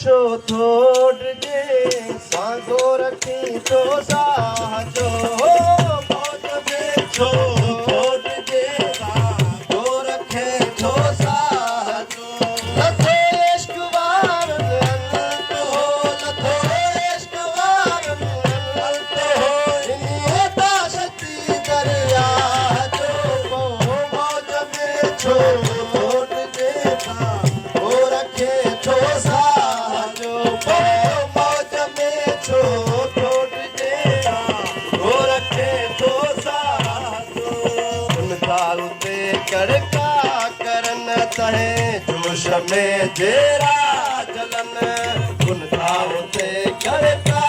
छो थोड़ जे सांगो रखी तो साजो मौज में छो थोड़ जे सांगो रखे तो साजो लथो इश्क वारन अंत हो लथो इश्क वारन अंत हो इन्हीं ताशती दरिया जो मौज में छो थोड़ जे सांगो रखे तो साजो मौज में छो थोड़ जे सांगो रखे तो साजो उन ताल ते कड़का करन तहे जोश में जेरा जलन उन ताल ते कड़का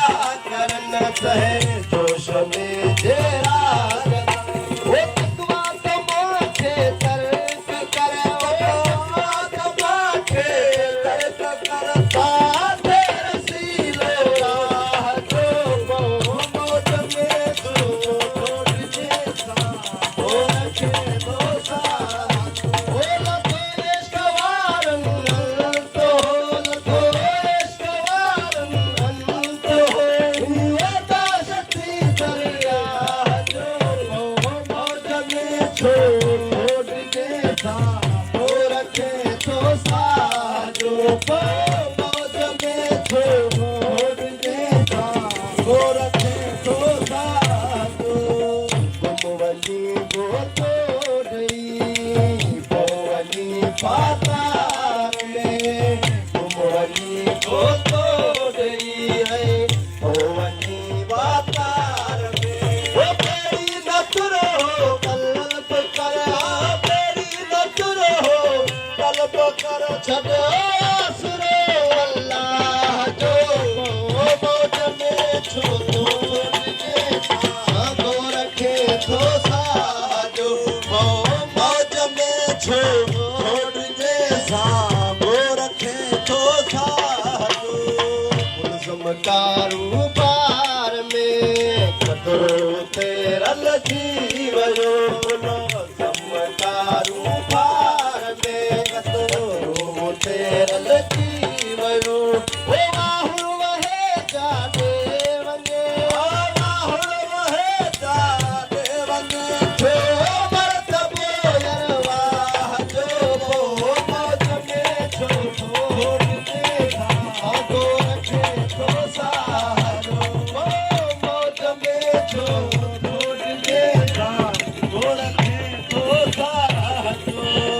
करन तहे जोश में जेरा जलन वो तकवा तो माथे तर्क करे वो तकवा के तर्क करता रसीलो राह जो मौज में छो थोड़ जे सांगो रखे तो साजो ओ लथो इश्क वारन अंत हो लथो इश्क वारन अंत हो इन्हीं ताशती दरिया जो मौज में छो थोड़ जे सांगो रखे तो साजो मौज में छो थोड़ जे सांगो रखे तो साजो गुमवली गो तोड़ई बोवली पातार में गुमवली गो तोड़ई है बोवली पातार में वो तेरी नजर हो कल्ब कर तेरी नजर हो कल्ब कर छड़ो आसरो अल्लाह जो मौज में छो थोड़ जे सांगो रखे तो साजो मौज में छो थोड़ जे सांगो रखे तो साजो मुल्ज़िम कारोबार में कतरो तेरल थी वयो मुल्ज़िम कारोबार में कतरो तेरल थी वयो ओ माहुर वहे जाने वञे ओ माहुर वहे जाने वञे छो मरतबो यरवाह जो मौज में छो थोड़ जे सांगो रखे तो साजो मौज में छो थोड़ जे सांगो रखे तो साजो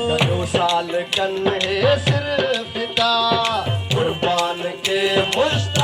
कयो साल कन है सिर पिता कुर्बान के मुश्त